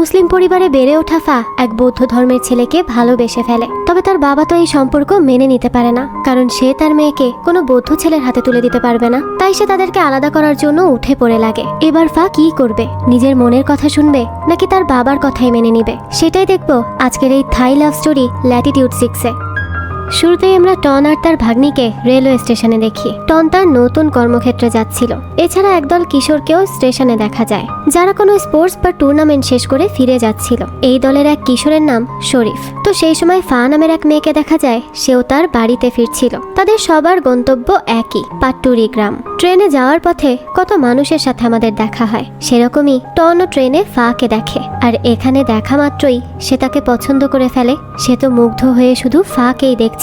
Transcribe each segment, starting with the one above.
মুসলিম পরিবারে বেড়ে ওঠা ফা এক বৌদ্ধ ধর্মের ছেলেকে ভালোবেসে ফেলে। তবে তার বাবা তো এই সম্পর্ক মেনে নিতে পারে না, কারণ সে তার মেয়েকে কোনো বৌদ্ধ ছেলের হাতে তুলে দিতে পারবে না। তাই সে তাদেরকে আলাদা করার জন্য উঠে পড়ে লাগে। এবার ফা কি করবে? নিজের মনের কথা শুনবে নাকি তার বাবার কথাই মেনে নিবে? সেটাই দেখবো আজকের এই থাই লাভ স্টোরি ল্যাটিটিউড 6-এ। শুরুতেই আমরা টন আর তার ভাগ্নিকে রেলওয়ে স্টেশনে দেখি। টন তার নতুন কর্মক্ষেত্রে যাচ্ছিল। এছাড়া একদল কিশোরকেও স্টেশনে দেখা যায়, যারা কোনো স্পোর্টস বা টুর্নামেন্ট শেষ করে ফিরে যাচ্ছিল। এই দলের এক কিশোরের নাম শরীফ। তো সেই সময় ফা নামের এক মেয়েকে দেখা যায়, সেও তার বাড়িতে ফিরছিল। তাদের সবার গন্তব্য একই, পাট্টুরি গ্রাম। ট্রেনে যাওয়ার পথে কত মানুষের সাথে আমাদের দেখা হয়, সেরকমই টনও ট্রেনে ফাকে দেখে। আর এখানে দেখা মাত্রই সে তাকে পছন্দ করে ফেলে। সে তো মুগ্ধ হয়ে শুধু ফাকেই দেখছিল।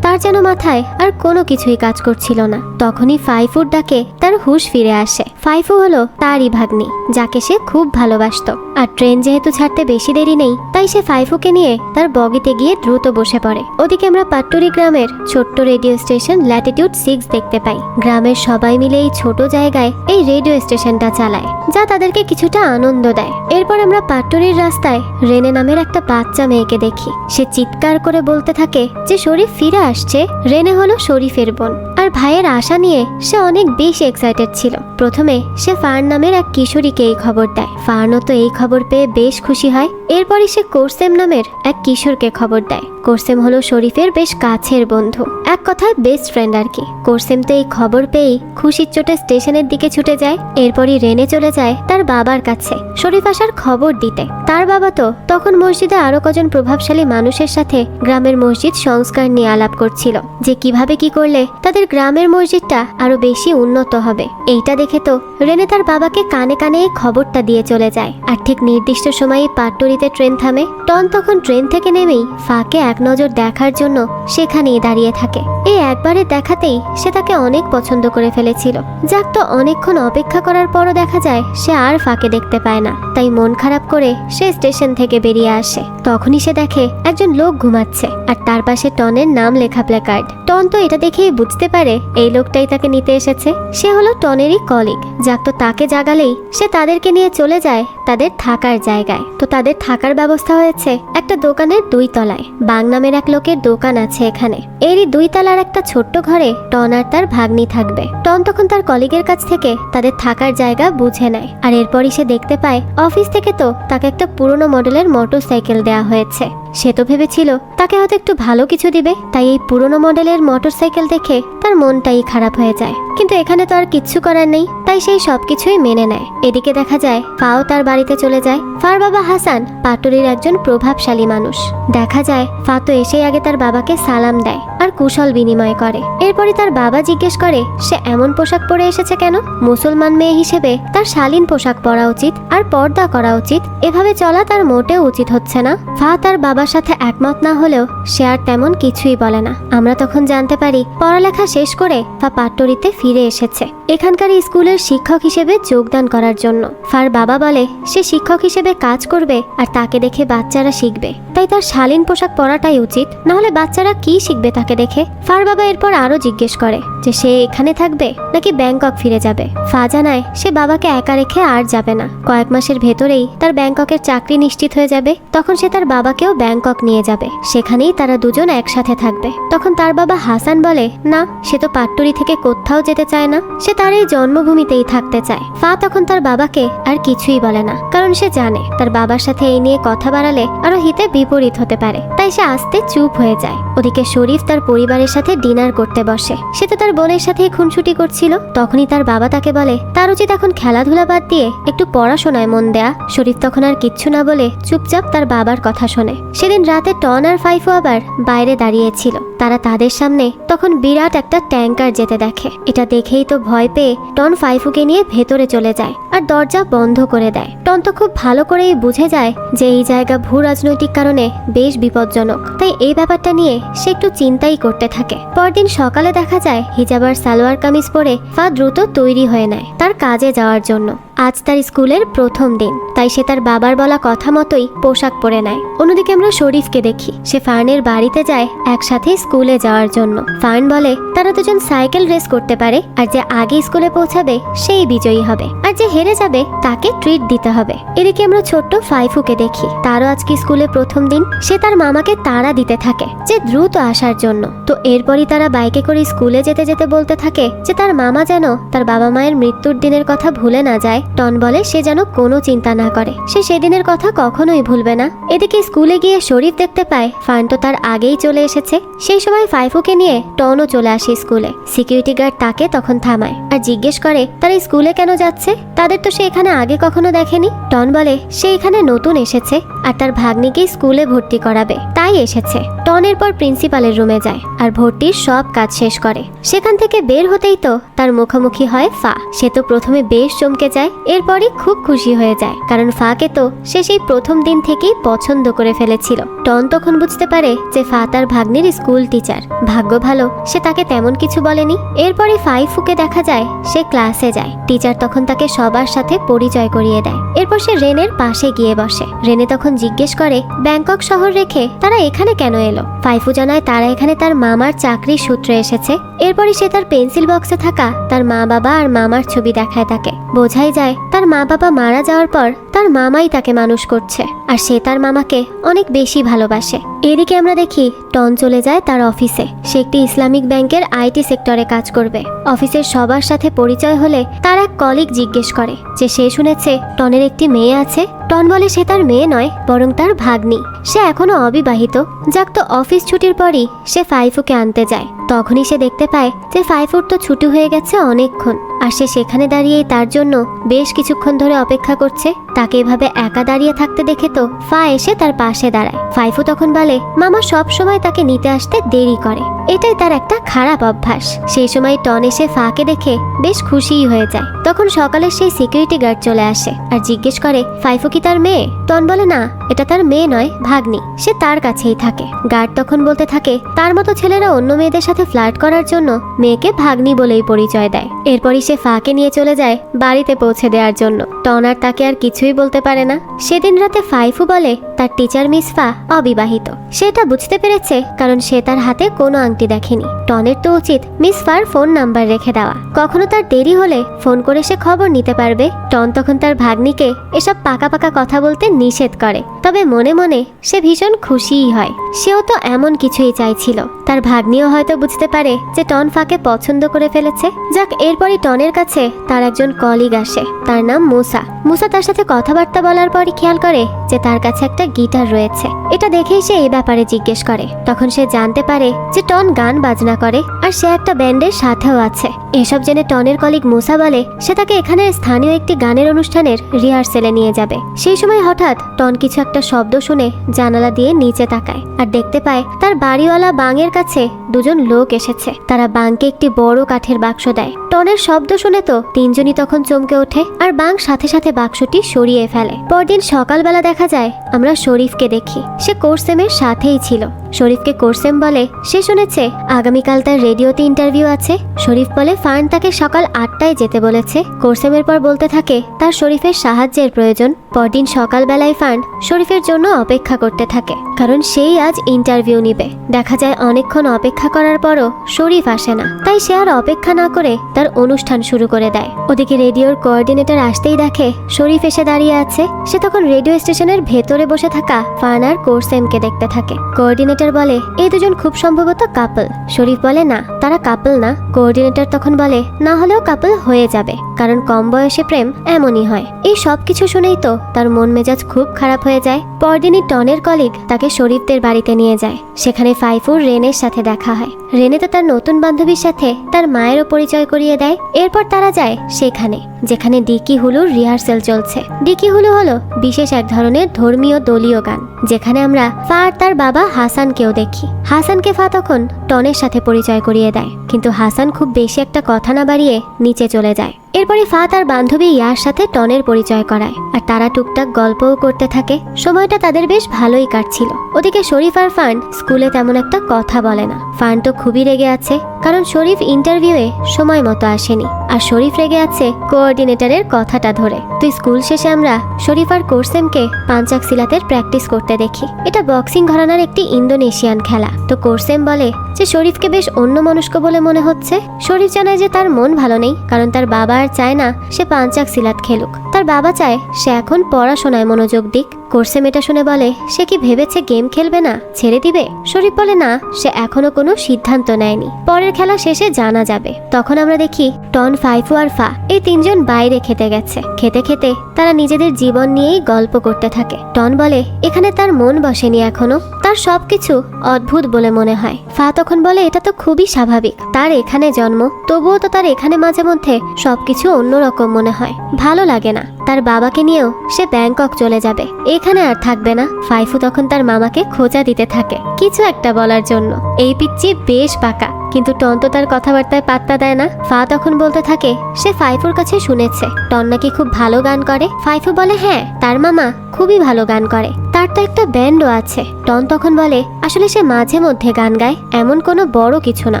তার যেন মাথায় আর কোনো কিছুই কাজ করছিল না। তখনই ফাইফুর ডাকে তার হুঁশ ফিরে আসে। ফাইফু হলো তারই ভাগ্নি, যাকে সে খুব ভালোবাসতো। আর ট্রেন যেহেতু ছাড়তে বেশি দেরি নেই, তাই সে ফাইফুকে নিয়ে তার বগিতে গিয়ে দ্রুত বসে পড়ে। ওদিকে আমরা পাট্টুরি গ্রামের ছোট্ট রেডিও স্টেশন ল্যাটিটিউড 6 দেখতে পাই। গ্রামের সবাই মিলে এই ছোট জায়গায় এই রেডিও স্টেশনটা চালায়, যা তাদেরকে কিছুটা আনন্দ দেয়। এরপর আমরা পাট্টুরির রাস্তায় রেনে নামের একটা বাচ্চা মেয়েকে দেখি। সে চিৎকার করে বলতে থাকে যে শরীফ ফিরে আসছে। রেনে হলো শরীফের বোন, আর ভাইয়ের আশা নিয়ে সে অনেক বেশি এক্সাইটেড ছিল। প্রথমে সে ফার্ন নামের এক কিশোরীকে এই খবর দেয়। ফার্নও তো এই খবর পেয়ে বেশ খুশি হয়। এরপরই সে কোরসেম নামের এক কিশোরকে খবর দেয়। কোরসেম হলো শরীফের বেশ কাছের বন্ধু, এক কথায় বেস্ট ফ্রেন্ড আর কি। কোরসেম তো এই খবর পেয়েই খুশির চোটে স্টেশনের দিকে ছুটে যায়। এরপরই রেনে চলে যায় তার বাবার কাছে শরীফ আসার খবর দিতে। তার বাবা তো তখন মসজিদে আরো কজন প্রভাবশালী মানুষের সাথে গ্রামের মসজিদ সংস্কার নিয়ে আলাপ করছিল, যে কিভাবে কি করলে তাদের গ্রামের মসজিদটা আরো বেশি উন্নত হবে। এইটা দেখে তো রেনে তার বাবাকে কানে কানে এই খবরটা দিয়ে চলে যায়। আর ঠিক নির্দিষ্ট সময়ে পাট্টুরিতে ট্রেন থামে। টন তখন ট্রেন থেকে নেমেই ফাকে এক নজর দেখার জন্য সেখানেই দাঁড়িয়ে থাকে। এই একবারে দেখাতেই সে তাকে অনেক পছন্দ করে ফেলেছিল। যাক, তো অনেকক্ষণ অপেক্ষা করার পরও দেখা যায় সে আর ফাকে দেখতে পায় না। তাই মন খারাপ করে সে স্টেশন থেকে বেরিয়ে আসে। তখনই সে দেখে একজন লোক ঘুমাচ্ছে, আর তার পাশে টনের নাম লেখা প্ল্যাকার্ড। টন তো এটা দেখেই বুঝতে পারে এই লোকটাই তাকে নিতে এসেছে। সে হলো টনেরই কলিগ। যাক, তো তাকে জাগালেই সে তাদেরকে নিয়ে চলে যায় তাদের থাকার জায়গায়। তো তাদের থাকার ব্যবস্থা হয়েছে একটা দোকানের 2 তলায়। বাং নামের এক লোকের দোকান আছে এখানে। এরই 2 তলার একটা ছোট্ট ঘরে টন আর তার ভাগ্নি থাকবে। টন তখন তার কলিগের কাছ থেকে তাদের থাকার জায়গা বুঝে নেয়। আর এরপরই সে দেখতে পায় অফিস থেকে তো তাকে একটা পুরনো মডেলের মোটরসাইকেল দেয়া হয়েছে। সে তো ভেবেছিল তাকে হয়তো একটু ভালো কিছু দিবে, তাই এই পুরনো মডেলের মোটরসাইকেল দেখে তার মনটাই খারাপ হয়ে যায়। কিন্তু এখানে তো আর কিচ্ছু করার নেই, তাই সেই সবকিছুই মেনে নেয়। এদিকে দেখা যায় ফাও তার বাড়িতে চলে যায়। ফার বাবা হাসান পাটুরির একজন প্রভাবশালী মানুষ। দেখা যায় ফা তো এসেই আগে তার বাবাকে সালাম দেয় আর কুশল বিনিময় করে। এরপরে তার বাবা জিজ্ঞেস করে সে এমন পোশাক পরে এসেছে কেন। মুসলমান মেয়ে হিসেবে তার শালীন পোশাক পরা উচিত আর পর্দা করা উচিত। এভাবে চলা তার মোটেও উচিত হচ্ছে না। ফা তার বাবার সাথে একমত না হলেও সে আর তেমন কিছুই বলে না। আমরা তখন জানতে পারি পড়ালেখা শেষ করে ফা পাট্টুরিতে ফিরে এসেছে এখানকার স্কুলের শিক্ষক হিসেবে যোগদান করার জন্য। ফার বাবা বলে সে শিক্ষক হিসেবে কাজ করবে আর তাকে দেখে বাচ্চারা শিখবে, তাই তার শালীন পোশাক পরাটাই উচিত, নাহলে বাচ্চারা কি শিখবে তাকে দেখে। ফার বাবা এরপর আরো জিজ্ঞেস করে যে সে এখানে থাকবে নাকি ব্যাংকক ফিরে যাবে। ফা জানায় সে বাবাকে একা রেখে আর যাবে না। কয়েক মাসের ভেতরেই তার ব্যাংককের চাকরি নিশ্চিত হয়ে যাবে। তখন সে তার বাবাকেও ব্যাংকক নিয়ে যাবে, সেখানেই তারা দুজন একসাথে থাকবে। তখন তার বাবা হাসান বলে না, সে তো পাট্টুরি থেকে কোথাও যেতে চায় না, সে তার এই জন্মভূমিতেই থাকতে চায়। ফা তখন তার বাবাকে আর কিছুই বলে না, কারণ সে জানে তার বাবার সাথে এই নিয়ে কথা বাড়ালে আরো হিতে বিপরীত হতে পারে। তাই সে আস্তে চুপ হয়ে যায়। ওদিকে শরীফ তার পরিবারের সাথে ডিনার করতে বসে। সে তো তার বোনের সাথে খুনসুটি করছিল। তখনই তার বাবা তাকে বলে তার উচিত এখন খেলাধুলা বাদ দিয়ে একটু পড়াশোনায় মন দেয়া। শরীফ তখন আর কিচ্ছু না বলে চুপচাপ তার বাবার কথা শোনে। সেদিন রাতে টন আর ফাইফু আবার বাইরে দাঁড়িয়েছিল। তারা তাদের সামনে তখন বিরাট একটা ট্যাঙ্কার যেতে দেখে। এটা দেখেই তো ভয় পেয়ে টন ফাইফুকে নিয়ে ভেতরে চলে যায় আর দরজা বন্ধ করে দেয়। টন তো খুব ভালো করেই বুঝে যায় যে এই জায়গা ভূ রাজনৈতিক কারণে বেশ বিপজ্জনক, তাই এই ব্যাপারটা নিয়ে সে একটু চিন্তাই করতে থাকে। পরদিন সকালে দেখা যায় হিজাব আর সালোয়ার কামিজ পরে ফা দ্রুত তৈরি হয়ে নেয় তার কাজে যাওয়ার জন্য। আজ তার স্কুলের প্রথম দিন, তাই সে তার বাবার বলা কথা মতোই পোশাক পরে নেয়। অন্যদিকে আমরা শরীফকে দেখি, সে ফার্নের বাড়িতে যায় একসাথে স্কুলে যাওয়ার জন্য। ফার্ন বলে তারা দুজন সাইকেল রেস করতে পারে, আর যে আগে স্কুলে পৌঁছাবে সেই বিজয়ী হবে, আর যে হেরে যাবে তাকে ট্রিট দিতে হবে। এদিকে আমরা ছোট্ট ফাইফুকে দেখি, তারও আজকে স্কুলে প্রথম দিন। সে তার মামাকে তাড়া দিতে থাকে যে দ্রুত আসার জন্য। তো এরপরই তারা বাইকে করে স্কুলে যেতে যেতে বলতে থাকে যে তার মামা যেন তার বাবা মায়ের মৃত্যুর দিনের কথা ভুলে না যায়। টন বলে সে যেন কোনো চিন্তা না করে, সে সেদিনের কথা কখনোই ভুলবে না। এদিকে স্কুলে গিয়ে শরীফ দেখতে পায় ফার্ন তো তার আগেই চলে এসেছে। সেই সময় ফাইফুকে নিয়ে টনও চলে আসে স্কুলে। সিকিউরিটি গার্ড তাকে তখন থামায় আর জিজ্ঞেস করে তারা স্কুলে কেন যাচ্ছে, তাদের তো সে এখানে আগে কখনো দেখেনি। টন বলে সে এখানে নতুন এসেছে আর তার ভাগ্নিকে স্কুলে ভর্তি করাবে, তাই এসেছে। টন এরপর প্রিন্সিপালের রুমে যায় আর ভর্তির সব কাজ শেষ করে। সেখান থেকে বের হতেই তো তার মুখোমুখি হয় ফা। সে তো প্রথমে বেশ চমকে যায়, এরপরই খুব খুশি হয়ে যায়, কারণ ফাকে তো সে সেই প্রথম দিন থেকেই পছন্দ করে ফেলেছিল। টন তখন বুঝতে পারে যে ফা তার ভাগ্নির স্কুল টিচার। ভাগ্য ভালো সে তাকে তেমন কিছু বলেনি। এরপরে ফাইফুকে দেখা যায় সে ক্লাসে যায়। টিচার তখন তাকে সবার সাথে পরিচয় করিয়ে দেয়। এরপর সে রেনের পাশে গিয়ে বসে। রেনে তখন জিজ্ঞেস করে ব্যাংকক শহর রেখে তারা এখানে কেন এলো। ফাইফু জানায় তারা এখানে তার মামার চাকরির সূত্রে এসেছে। এরপরই সে তার পেন্সিল বক্সে থাকা তার মা বাবা আর মামার ছবি দেখায় তাকে। বোঝাই যায় তার মা বাবা মারা যাওয়ার পর তার মামাই তাকে মানুষ করছে, আর সে তার মামাকে অনেক বেশি ভালোবাসে। এদিকে আমরা দেখি টন চলে যায় তার অফিসে। সে একটি ইসলামিক ব্যাংকের আইটি সেক্টরে কাজ করবে। অফিসের সবার সাথে পরিচয় হলে তার এক কলিগ জিজ্ঞেস করে যে সে শুনেছে টনের একটি মেয়ে আছে। টন বলে সে তার মেয়ে নয়, বরং তার ভাগ্নি। সে এখনো অবিবাহিত। যাক, তো অফিস ছুটির পরই সে ফাইফুকে আনতে যায়। তখনই সে দেখতে পায় যে ফাইফুর তো ছুটি হয়ে গেছে অনেকক্ষণ, আর সে সেখানে দাঁড়িয়েই তার জন্য বেশ কিছুক্ষণ ধরে অপেক্ষা করছে। তাকে এভাবে একা দাঁড়িয়ে থাকতে দেখে তো ফা এসে তার পাশে দাঁড়ায়। ফাইফু তখন বলে মামা সব সময় তাকে নিতে আসতে দেরি করে, এটাই তার একটা খারাপ অভ্যাস। সেই সময় টন এসে ফাকে দেখে বেশ খুশিই হয়ে যায়। তখন সকালে সেই সিকিউরিটি গার্ড চলে আসে আর জিজ্ঞেস করে ফাইফু কি তার মেয়ে। টন বলে না, এটা তার মেয়ে নয়, ভাগ্নি, সে তার কাছেই থাকে। গার্ড তখন বলতে থাকে তার মতো ছেলেরা অন্য মেয়েদের সাথে ফ্লার্ট করার জন্য মেয়েকে ভাগ্নি বলেই পরিচয় দেয়। এরপরই সে ফাকে নিয়ে চলে যায় বাড়িতে পৌঁছে দেওয়ার জন্য। টন আর তাকে আর কিছুই বলতে পারে না। সেদিন রাতে ফাইফু বলে তার টিচার মিস ফা অবিবাহিত। সেটা বুঝতে পেরেছে কারণ সে তার হাতে কোনো আংটি দেখেনি। টনের তো উচিত মিস ফার ফোন নাম্বার রেখে দেওয়া, কখনো তার দেরি হলে ফোন করে সে খবর নিতে পারবে। টন তখন তার ভাগ্নিকে এসব পাকা পাকা কথা বলতে নিষেধ করে, তবে মনে মনে সে ভীষণ খুশিই হয়। সেও তো এমন কিছুই চাইছিল। তার ভাগ্নিও হয়তো বুঝতে পারে যে টন ফাকে পছন্দ করে ফেলেছে। যাক, এরপরই টনের কাছে তার একজন কলিগ আসে, তার নাম মুসা। মুসা তার সাথে কথাবার্তা বলার পরই খেয়াল করে যে তার কাছে একটা গিটার রয়েছে। এটা দেখেই সে এই ব্যাপারে জিজ্ঞেস করে। তখন সে জানতে পারে যে টন গান বাজনা করে আর সে একটা ব্যান্ডের সাথেও আছে। এসব জেনে টনের কলিগ মুসা বলে সে তাকে এখানে স্থানীয় একটি গানের অনুষ্ঠানের রিহার্সেলে নিয়ে যাবে। সেই সময় হঠাৎ টন কিছু একটা শব্দ শুনে জানালা দিয়ে নিচে তাকায় আর দেখতে পায় তার বাড়িওয়ালা বাংয়ের কাছে দুজন লোক এসেছে। তারা বাংকে একটি বড় কাঠের বাক্স দেয়। টনের শব্দ শুনে তো তিনজনই তখন চমকে ওঠে আর বাং সাথে সাথে বাক্সটি সরিয়ে ফেলে। পরদিন সকালবেলা দেখা যায় আমরা শরীফকে দেখি। সে কোরসেমের সাথেই ছিল। শরীফকে কোরসেম বলে সে শুনেছে আগামীকাল তার রেডিওতে ইন্টারভিউ আছে। শরীফ বলে ফার্ন তাকে সকাল 8টায় যেতে বলেছে। কোরসেমের পর বলতে থাকে তার শরীফের সাহায্যের প্রয়োজন। পরদিন সকালবেলায় ফার্ন শরীফের জন্য অপেক্ষা করতে থাকে, কারণ সেই আজ ইন্টারভিউ নিবে। দেখা যায় অনেকক্ষণ অপেক্ষা করার পরও শরীফ আসে না, তাই সে আর অপেক্ষা না করে তার অনুষ্ঠান শুরু করে দেয়। ওদিকে রেডিওর কোঅর্ডিনেটর আসতেই দেখে শরীফ এসে দাঁড়িয়ে আছে। সে তখন রেডিও স্টেশনের ভেতরে বসে থাকা ফার্ন আর কোরসেমকে দেখতে থাকে। কোঅর্ডিনেটর বলে এই দুজন খুব সম্ভবত কাপল। শরীফ বলে না, তারা কাপল না। কোঅর্ডিনেটর তখন বলে না হলেও কাপল হয়ে যাবে, কারণ কম বয়সে প্রেম এমনই হয়। এই সব কিছু শুনেই তো তার মন মেজাজ খুব খারাপ হয়ে যায়। পরদিনই টনের কলিগ তাকে শরীফদের বাড়িতে নিয়ে যায়। সেখানে ফাইফুর রেনের সাথে দেখা হয়। রেনে তো তার নতুন বান্ধবীর সাথে তার মায়েরও পরিচয় করিয়ে দেয়। এরপর তারা যায় সেখানে যেখানে ডিকি হুলুর রিহার্সেল চলছে। ডিকি হুলু হলো বিশেষ এক ধরনের ধর্মীয় দলীয় গান, যেখানে আমরা ফা আর তার বাবা হাসানকেও দেখি। হাসানকে ফা তখন টনের সাথে পরিচয় করিয়ে দেয়, কিন্তু হাসান খুব বেশি একটা কথা না বাড়িয়ে নিচে চলে যায়। এরপরে ফা তার বান্ধবী ইয়ার সাথে টনের পরিচয় করায় আর তারা টুকটাক গল্পও করতে থাকে। সময়টা তাদের বেশ ভালোই কাটছিল। ওদিকে শরীফ আর ফার্ন স্কুলে তেমন একটা কথা বলে না। ফার্ন তো খুবই রেগে আছে, কারণ শরীফ ইন্টারভিউয়ে সময় মতো আসেনি, আর শরীফ রেগে আছে কোঅর্ডিনেটরের কথাটা ধরে। তুই স্কুল শেষে আমরা শরীফ আর কোরসেমকে পাঞ্চাক সিলাতের প্র্যাকটিস করতে দেখি। এটা বক্সিং ঘরানার একটি ইন্দোনেশিয়ান খেলা। তো কোরসেম বলে যে শরীফকে বেশ অন্যমনস্ক বলে মনে হচ্ছে। শরীফ জানায় যে তার মন ভালো নেই, কারণ তার বাবা আর চায় না সে পাঞ্চাক সিলাত খেলুক। তার বাবা চায় সে এখন পড়াশোনায় মনোযোগ দিক। কোরসেম এটা শুনে বলে সে কি ভেবেছে গেম খেলবে না, ছেড়ে দিবে? শরীফ বলে না, সে এখনো কোনো সিদ্ধান্ত নেয়নি, পরের খেলা শেষে জানা যাবে। তখন আমরা দেখি টন, ফাইফু আর ফা এই তিনজন বাইরে খেতে গেছে। খেতে খেতে তারা নিজেদের জীবন নিয়েই গল্প করতে থাকে। টন বলে এখানে তার মন বসেনি এখনো, তার সবকিছু অদ্ভুত বলে মনে হয়। ফা তখন বলে এটা তো খুবই স্বাভাবিক, তার এখানে জন্ম, তবুও তো তার এখানে মাঝে মধ্যে সবকিছু অন্যরকম মনে হয়, ভালো লাগে না। তার বাবাকে নিয়েও সে ব্যাংকক চলে যাবে, এখানে আর থাকবে না। ফাইফু তখন তার মামাকে খোঁজা দিতে থাকে কিছু একটা বলার জন্য। এই পিচ্চি বেশ পাকা, কিন্তু টন তো তার কথাবার্তায় পাত্তা দেয় না। ফা তখন বলতে থাকে সে ফাইফুর কাছে শুনেছে টন নাকি খুব ভালো গান করে। ফাইফু বলে হ্যাঁ, তার মামা খুবই ভালো গান করে, তার তো একটা ব্যান্ডও আছে। টন তখন বলে আসলে সে মাঝে মধ্যে গান গায়, এমন কোনো বড় কিছু না,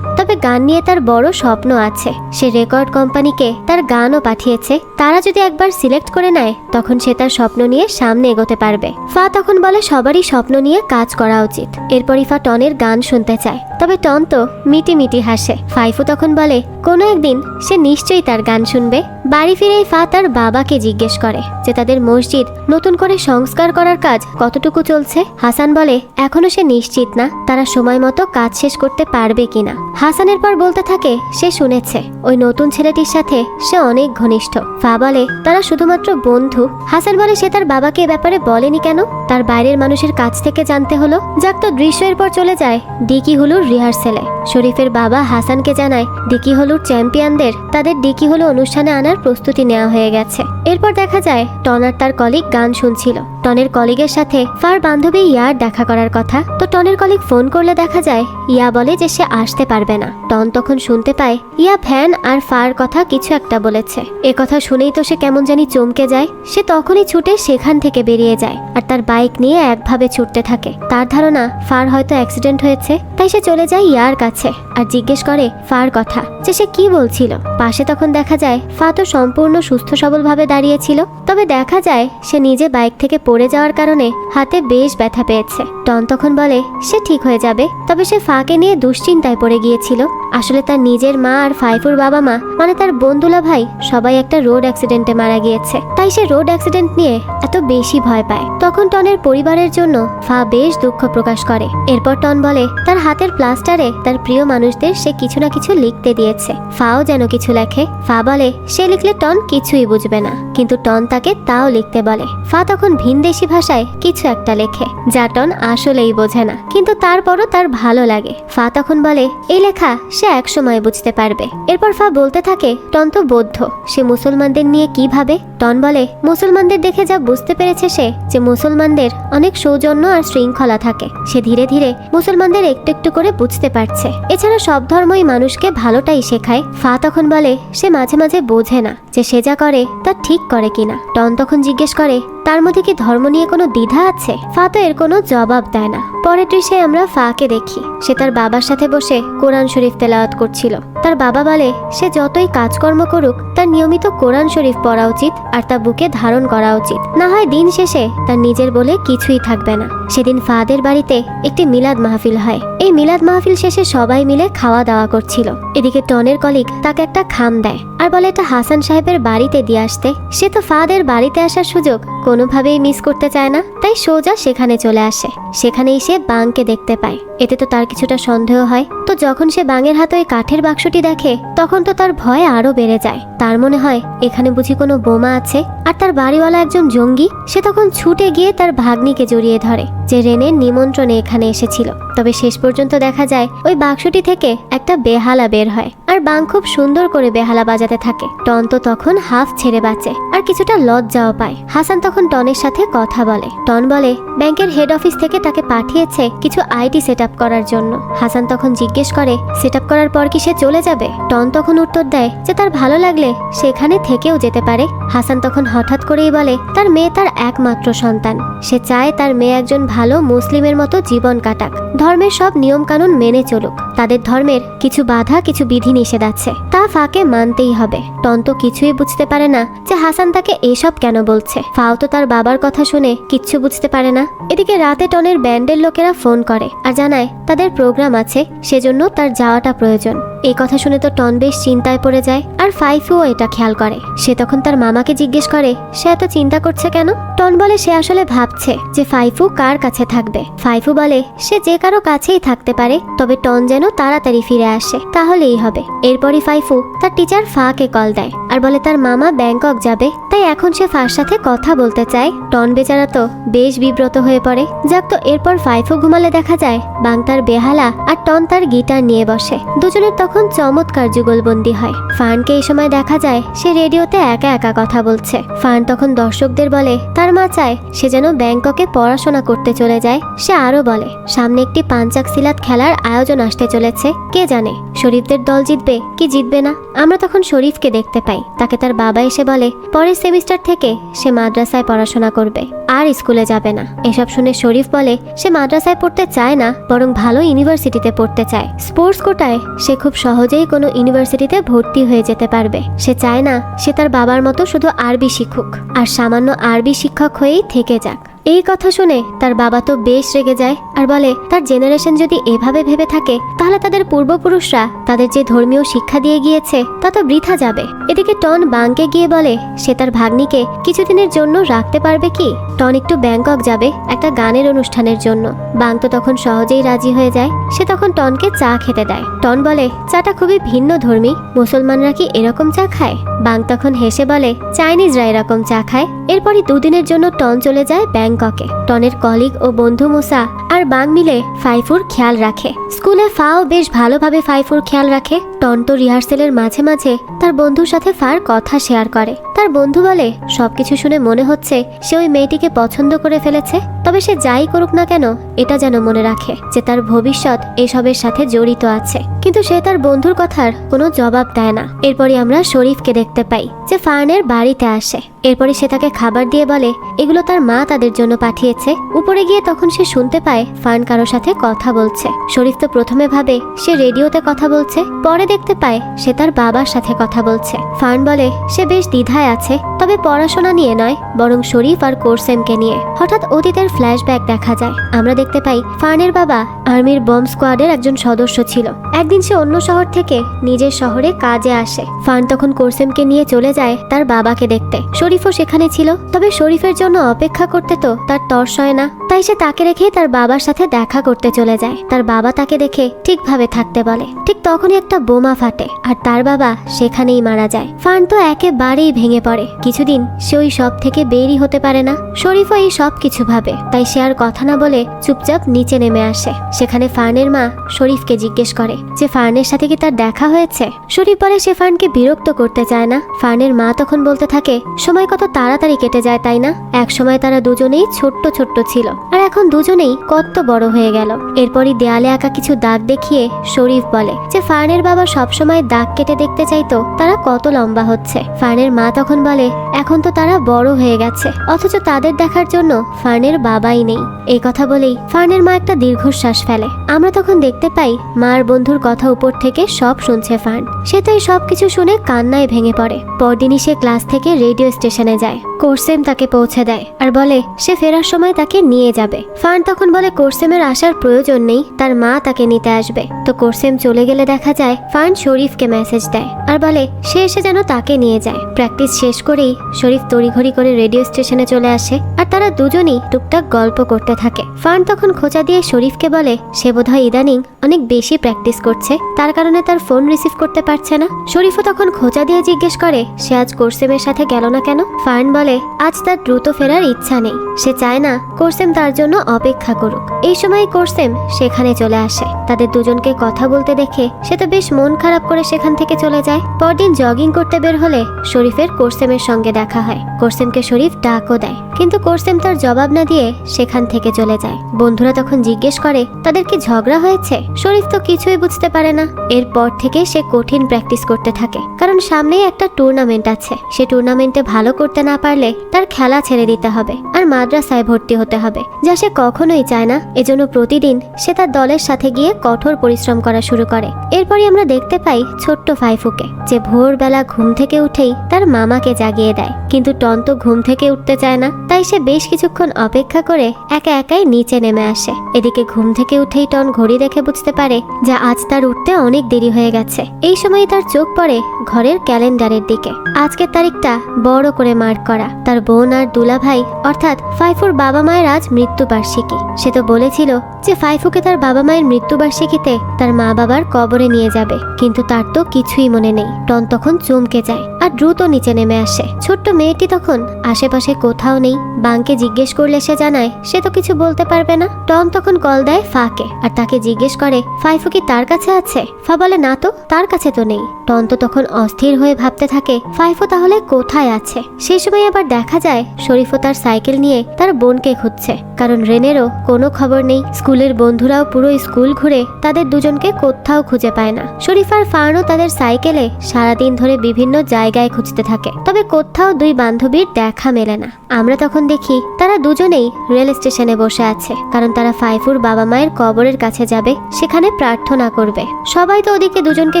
তবে গান নিয়ে তার বড় স্বপ্ন আছে। সে রেকর্ড কোম্পানিকে তার গানও পাঠিয়েছে, তারা যদি একবার সিলেক্ট করে নেয় তখন সে তার স্বপ্ন নিয়ে সামনে এগোতে পারবে। ফা তখন বলে সবারই স্বপ্ন নিয়ে কাজ করা উচিত। এরপরই ফা টনের গান শুনতে চায়, তবে টন তো মিটি মিটি হাসে। ফাইফু তখন বলে কোনো একদিন সে নিশ্চয়ই তার গান শুনবে। বাড়ি ফিরেই ফা তার বাবাকে জিজ্ঞেস করে যে তাদের মসজিদ নতুন করে সংস্কার করার কাজ কতটুকু চলছে। হাসান বলে এখনো সে নিশ্চিত না তারা সময় মতো কাজ শেষ করতে পারবে কিনা। হাসানের পর বলতে থাকে সে শুনেছে ওই নতুন ছেলেটির সাথে সে অনেক ঘনিষ্ঠ। ফা বলে তারা শুধুমাত্র বন্ধু। হাসান বলে সে তার বাবাকে এ ব্যাপারে বলেনি কেন, তার বাইরের মানুষের কাছ থেকে জানতে হলো। যাক, তো দৃশ্যের পর চলে যায় ডিকি হলুর রিহার্সেলে। শরীফের বাবা হাসানকে জানায় ডিকি হলুর চ্যাম্পিয়নদের তাদের ডিকি হলু অনুষ্ঠানে আনার প্রস্তুতি নেওয়া হয়ে গেছে। এরপর দেখা যায় টন আর তার কলিগ গান শুনছিল। টনের কলিগের সাথে ফার বান্ধবী ইয়ার দেখা করার কথা, তো টনের কলিগ ফোন করলে দেখা যায় ইয়া বলে যে সে আসতে পারবে না। টন তখন শুনতে পায় ইয়া ভ্যান আর ফার কথা কিছু একটা বলেছে। এ কথা শুনেই তো সে কেমন জানি চমকে যায়। সে তখনই ছুটে সেখান থেকে বেরিয়ে যায় আর তার বাইক নিয়ে একভাবে ছুটতে থাকে। তার ধারণা ফার হয়তো অ্যাক্সিডেন্ট হয়েছে, তাই সে চলে যায় ইয়ার কাছে আর জিজ্ঞেস করে ফার কথা, যে সে কি বলছিল। পাশে তখন দেখা যায় ফা তো সম্পূর্ণ সুস্থ সবল ভাবে দাঁড়িয়েছিল, তবে দেখা যায় সে নিজে বাইক থেকে পড়ে যাওয়ার কারণে হাতে বেশ ব্যথা পেয়েছে। টন তখন বলে সে ঠিক হয়ে যাবে, তবে সে ফাকে নিয়ে দুশ্চিন্তায় পড়ে গিয়েছিল। আসলে তার নিজের মা আর ফাইফুর বাবা মা মানে তার বন্ধুলা ভাই সবাই একটা রোড অ্যাক্সিডেন্টে মারা গিয়েছে, তাই সে রোড অ্যাক্সিডেন্ট নিয়ে এত বেশি ভয় পায়। তখন টনের পরিবারের জন্য ফা বেশ দুঃখ প্রকাশ করে। এরপর টন বলে তার হাতের প্লাস্টারে তার প্রিয় মানুষদের সে কিছু না কিছু লিখতে দিয়েছে, ফাও যেন কিছু লেখে। ফা বলে সে লিখলে টন কিছুই বুঝবে না, কিন্তু টন তাকে তাও লিখতে বলে। ফা তখন ভিনদেশি ভাষায় কিছু একটা লেখে যা টন আসলেই বোঝে না, কিন্তু তারপরও তার ভালো লাগে। ফা তখন বলে এই লেখা সে একসময় বুঝতে পারবে। এরপর ফা বলতে থাকে টন তো বৌদ্ধ, সে মুসলমানদের নিয়ে কি ভাবে। টন বলে মুসলমানদের দেখে যা বুঝতে পেরেছে সে, যে মুসলমানদের অনেক সৌজন্য আর শৃঙ্খলা থাকে। সে ধীরে ধীরে মুসলমানদের একটু একটু করে বুঝতে পারছে। এছাড়া সব ধর্মই মানুষকে ভালোটাই শেখায়। ফা তখন বলে সে মাঝে মাঝে বোঝে না যে সে যা করে তা ঠিক করে কিনা। টন তখন জিজ্ঞেস করে তার মধ্যে কি ধর্ম নিয়ে কোনো দ্বিধা আছে। ফা তো এর কোনো জবাব দেয় না। পরের দৃশ্যে আমরা ফাকে দেখি সে তার বাবার সাথে বসে কোরআন শরীফ তেলাওয়াত করছিল। তার বাবা বলে সে যতই কাজকর্ম করুক তার নিয়মিত কোরআন শরীফ পড়া উচিত আর তা বুকে ধারণ করা উচিত, না হয় দিন শেষে তার নিজের বলে কিছুই থাকবে না। সেদিন ফাদের বাড়িতে একটি মিলাদ মাহফিল হয়। এই মিলাদ মাহফিল শেষে সবাই মিলে খাওয়া দাওয়া করছিল। এদিকে টনের কলিগ তাকে একটা খাম দেয় আর বলে এটা হাসান সাহেবের বাড়িতে দিয়ে আসতে। সে তো ফাদের বাড়িতে আসার সুযোগ কোনোভাবেই মিস করতে চায় না, তাই সোজা সেখানে চলে আসে। সেখানেই সে বাংকে দেখতে পায়। এতে তো তার কিছুটা সন্দেহ হয়। তো যখন সে বাঙের হাতে ওই কাঠের বাক্সটি দেখে তখন তো তার ভয় আরো বেড়ে যায়। তার মনে হয় এখানে বুঝি কোনো বোমা আছে আর তার বাড়িওয়ালা একজন জঙ্গি। সে তখন ছুটে গিয়ে তার ভাগ্নিকে জড়িয়ে ধরে যে রেনের নিমন্ত্রণে এখানে এসেছিল। তবে শেষ পর্যন্ত দেখা যায় ওই বাক্সটি থেকে একটা বেহালা বের হয় আর বাং খুব সুন্দর করে বেহালা বাজাতে থাকে। টন তো তখন হাফ ছেড়ে বাঁচে আর কিছুটা লজ্জাও পায়। হাসান তখন টনের সাথে কথা বলে। টন বলে ব্যাংকের হেড অফিস থেকে তাকে পাঠিয়েছে কিছু আইডি সেট আপ করার জন্য। হাসান তখন জিজ্ঞেস করে সেট আপ করার পর কি সে চলে যাবে। টন তখন উত্তর দেয় যে তার ভালো লাগলে সেখানে থেকেও যেতে পারে। হাসান তখন হঠাৎ করেই বলে তার মেয়ে তার একমাত্র সন্তান, সে চায় তার মেয়ে একজন ভালো মুসলিমের মতো জীবন কাটাক, ধর্মের সব নিয়ম কানুন মেনে চলুক। তাদের ধর্মের কিছু বাধা কিছু বিধি নিষেধ আছে, তা ফাকে মানতেই হবে। টন তো কিছুই বুঝতে পারে না যে হাসান তাকে এসব কেন বলছে। ফাও তো তার বাবার কথা শুনে কিচ্ছু বুঝতে পারে না। এদিকে রাতে টনের ব্যান্ডের লোকেরা ফোন করে আর জানায় তাদের প্রোগ্রাম আছে, সেজন্য তার যাওয়াটা প্রয়োজন। এই কথা শুনে তো টন বেশ চিন্তায় পড়ে যায়, আর ফাইফুও এটা খেয়াল করে। সে তখন তার মামাকে জিজ্ঞেস করে সে এত চিন্তা করছে কেন। টন বলে সে আসলে ভাবছে যে ফাইফু কার কাছে থাকবে। ফাইফু বলে সে যে কারো কাছেই থাকতে পারে, তবে টন যেন তাড়াতাড়ি ফিরে আসে, তাহলেই হবে। এরপরই ফাইফু তার টিচার ফাকে কল দেয় আর বলে তার মামা ব্যাংকক যাবে, তাই এখন সে ফার সাথে কথা বলতে চায়। টন বেচারা তো বেশ বিব্রত হয়ে পড়ে। যাক, তো এরপর ফাইফু ঘুমালে দেখা যায় বাং তার বেহালা আর টন তার গিটার নিয়ে বসে। দুজনের তখন চমৎকার যুগলবন্দি হয়। ফানকে এই সময় দেখা যায় সে রেডিওতে একা একা কথা বলছে। ফান তখন দর্শকদের বলে তার মা চায় সে যেন ব্যাংককে পড়াশোনা করতে চলে যায়। সে আরো বলে সামনে একটি পাঞ্চাক সিলাত খেলার আয়োজন আসতে চলেছে, কে জানে শরীফদের দল জিতবে কি জিতবে না। আমরা তখন শরীফকে দেখতে পাই। তাকে তার বাবা এসে বলে পরের সেমিস্টার থেকে সে মাদ্রাসায় পড়াশোনা করবে, আর স্কুলে যাবে না। এসব শুনে শরীফ বলে সে মাদ্রাসায় পড়তে চায় না, বরং ভালো ইউনিভার্সিটিতে পড়তে চায়। স্পোর্টস কোটায় সে খুব সহজেই কোনো ইউনিভার্সিটিতে ভর্তি হয়ে যেতে পারবে। সে চায় না সে তার বাবার মতো শুধু আরবি শিখুক, আর সামান্য আরবি শিক্ষক হয়েই থেকে যাক। এই কথা শুনে তার বাবা তো বেশ রেগে যায় আর বলে তার জেনারেশন যদি এভাবে ভেবে থাকে তাহলে তাদের পূর্বপুরুষরা তাদের যে ধর্মীয় শিক্ষা দিয়ে গিয়েছে তা তো বৃথা যাবে। এদিকে টন বাংকে গিয়ে বলে সে তার ভাগ্নিকে কিছুদিনের জন্য রাখতে পারবে কি। টন একটু ব্যাংকক যাবে একটা গানের অনুষ্ঠানের জন্য। বাং তো তখন সহজেই রাজি হয়ে যায়। সে তখন টনকে চা খেতে দেয়। টন বলে চাটা খুবই ভিন্ন ধর্মী, মুসলমানরা কি এরকম চা খায়। বাং তখন হেসে বলে চাইনিজরা এরকম চা খায়। এরপরই দুদিনের জন্য টন চলে যায় ব্যাংককে। টনের কলিগ ও বন্ধু মুসা আর বাং মিলে ফাইফুর খেয়াল রাখে। স্কুলে ফাও বেশ ভালোভাবে ফাইফুর খেয়াল রাখে। টন তো রিহার্সেলের মাঝে মাঝে তার বন্ধুর সাথে ফার কথা শেয়ার করে। তার বন্ধু বলে সবকিছু শুনে মনে হচ্ছে সে ওই মেয়েটিকে পছন্দ করে ফেলেছে, তবে সে যাই করুক না কেন এটা যেন মনে রাখে যে তার ভবিষ্যৎ এসবের সাথে জড়িত আছে। কিন্তু সে তার বন্ধুর কথার কোনো জবাব দেয় না। এরপরই আমরা শরীফকে দেখতে পাই যে ফার্নের বাড়িতে আসে। এরপরে সে তাকে খাবার দিয়ে বলে এগুলো তার মা তাদের জন্য পাঠিয়েছে। উপরে গিয়ে তখন সে শুনতে পায় ফার্ন কারো সাথে কথা বলছে। শরীফ তো প্রথমে ভাবে সে রেডিওতে কথা বলছে, পরে দেখতে পায় সে তার বাবার সাথে কথা বলছে। ফার্ন বলে সে বেশ দ্বিধায় আছে, তবে পড়াশোনা নিয়ে নয় বরং শরীফ আর কোরসেমকে নিয়ে। হঠাৎ অতীতের ফ্ল্যাশব্যাক দেখা যায়। আমরা দেখতে পাই ফার্নের বাবা আর্মির বম্ব স্কোয়াডের একজন সদস্য ছিল। একদিন সে অন্য শহর থেকে নিজের শহরে কাজে আসে। ফার্ন তখন কোরসেমকে নিয়ে চলে যায় তার বাবাকে দেখতে। শরীফও সেখানে ছিল, তবে শরীফের জন্য অপেক্ষা করতে তো তার তর্স হয় না, তাই সে তাকে রেখে তার বাবার সাথে দেখা করতে চলে যায়। তার বাবা তাকে দেখে ঠিকভাবে থাকতে বলে। ঠিক তখনই একটা বোমা ফাটে আর তার বাবা সেখানেই মারা যায়। ফার্ন তো একেবারেই ভেঙে পড়ে। কিছুদিন সে ওই সব থেকে বেরই হতে পারে না। শরীফও এই সব কিছু ভাবে, তাই সে আর কথা না বলে চুপচাপ নিচে নেমে আসে। সেখানে ফার্নের মা শরীফকে জিজ্ঞেস করে যে ফার্নের সাথে কি তার দেখা হয়েছে। শরীফ বলে সে ফার্নকে বিরক্ত করতে চায় না। ফার্নের মা তখন বলতে থাকে সময় কত তাড়াতাড়ি কেটে যায় তাই না। এক সময় তারা দুজনেই ছোট্ট ছোট্ট ছিল, আর এখন দুজনেই কত বড় হয়ে গেল। এরপরই দেয়ালে আঁকা কিছু দাগ দেখিয়ে শরীফ বলে যে ফার্নের বাবা সবসময় দাগ কেটে দেখতে চাইতো তারা কত লম্বা হচ্ছে। ফার্নের মা তখন বলে এখন তো তারা বড় হয়ে গেছে, অথচ তাদের দেখার জন্য ফার্নের বাবাই নেই। এই কথা বলেই ফার্নের মা একটা দীর্ঘশ্বাস ফেলে। আমরা তখন দেখতে পাই মার বন্ধুর কথা উপর থেকে সব শুনছে ফার্ন। সে তো এই সব কিছু শুনে কান্নায় ভেঙে পড়ে। পরদিনই সে ক্লাস থেকে রেডিও স্টেশনে যায়। কোরসেম তাকে পৌঁছে দেয় আর বলে সে ফেরার সময় তাকে নিয়ে যাবে। ফার্ন তখন বলে কোরসেমের আসার প্রয়োজন নেই, তার মা তাকে নিতে আসবে। তো কোরসেম চলে গেলে দেখা যায় ফার্ন শরীফকে মেসেজ দেয় আর বলে সে এসে যেন তাকে নিয়ে যায়। প্র্যাকটিস শেষ করেই শরীফ তড়িঘড়ি করে রেডিও স্টেশনে চলে আসে আর তারা দুজনেই টুকটাক গল্প করতে থাকে। ফার্ন তখন খোঁচা দিয়ে শরীফকে বলে সে বোধহয় ইদানিং অনেক বেশি প্র্যাকটিস করছে, তার কারণে তার ফোন রিসিভ করতে পারছে না। শরীফও তখন খোঁচা দিয়ে জিজ্ঞেস করে সে আজ কোরসেমের সাথে গেল না কেন। ফার্ন বলে আজ তার দ্রুত ফেরার ইচ্ছা নেই, সে চায় না কোরসেম তার জন্য অপেক্ষা করুক। এই সময় কোরসেম সেখানে চলে আসে। তাদের দুজনকে কথা বলতে দেখে সে তো বেশ মন খারাপ করে সেখান থেকে চলে যায়। পরদিন জগিং করতে বের হলে শরীফের কোরসেমের সঙ্গে দেখা হয়। কোরসেমকে শরীফ ডাকও দেয়, কিন্তু ওয়াসিম তার জবাব না দিয়ে সেখান থেকে চলে যায়। বন্ধুরা তখন জিজ্ঞেস করে তাদের কি ঝগড়া হয়েছে। শরীফ তো কিছুই বুঝতে পারে না। এরপর থেকে সে কঠিন প্র্যাকটিস করতে থাকে, কারণ সামনেই একটা টুর্নামেন্ট আছে। সে টুর্নামেন্টে ভালো করতে না পারলে তার খেলা ছেড়ে দিতে হবে আর মাদ্রাসায় ভর্তি হতে হবে, যা সে কখনোই চায় না। এজন্য প্রতিদিন সে তার দলের সাথে গিয়ে কঠোর পরিশ্রম করা শুরু করে। এরপরই আমরা দেখতে পাই ছোট্ট ফাইফুকে, যে ভোরবেলা ঘুম থেকে উঠেই তার মামাকে জাগিয়ে দেয়। কিন্তু টন তো ঘুম থেকে উঠতে চায় না, তাই সে বেশ কিছুক্ষণ অপেক্ষা করে একা একাই নিচে নেমে আসে। এদিকে ঘুম থেকে উঠেই টন ঘড়ি দেখে বুঝতে পারে যে আজ তার উঠতে অনেক দেরি হয়ে গেছে। এই সময় তার চোখ পড়ে ঘরের ক্যালেন্ডারের দিকে। আজকের তারিখটা বড় করে মার্ক করা। তার বোন আর দুলাভাই অর্থাৎ ফাইফুর বাবা মায়ের আজ মৃত্যুবার্ষিকী। সে তো বলেছিল যে ফাইফুকে তার বাবা মায়ের মৃত্যুবার্ষিকীতে তার মা বাবার কবরে নিয়ে যাবে, কিন্তু তার তো কিছুই মনে নেই। টন তখন চমকে যায় আর দ্রুত নিচে নেমে আসে। ছোট্ট মেয়েটি তখন আশেপাশে কোথাও নেই। বাংকে জিজ্ঞেস করলে সে জানায় সে তো কিছু বলতে পারবে না। টন তখন কল দেয় ফাকে আর তাকে জিজ্ঞেস করে ফাইফু কি তার কাছে আছে। ফা বলে না তো, তার কাছে তো নেই। টন তো তখন অস্থির হয়ে ভাবতে থাকে ফাইফু তাহলে কোথায় আছে। সেই সময় আবার দেখা যায় শরীফও তার সাইকেল নিয়ে তার বোনকে খুঁজছে, কারণ রেনেরও কোনো খবর নেই। স্কুলের বন্ধুরাও পুরো স্কুল ঘুরে তাদের দুজনকে কোথাও খুঁজে পায় না। শরীফ আর ফারনও তাদের সাইকেলে সারাদিন ধরে বিভিন্ন জায়গায় খুঁজতে থাকে, তবে কোথাও দুই বান্ধবীর দেখা মেলে না। আমরা তখন দেখি তারা দুজনেই রেল স্টেশনে বসে আছে, কারণ তারা ফাইফুর বাবা মায়ের কবরের কাছে যাবে, সেখানে প্রার্থনা করবে। সবাই তো ওদিকে দুজনকে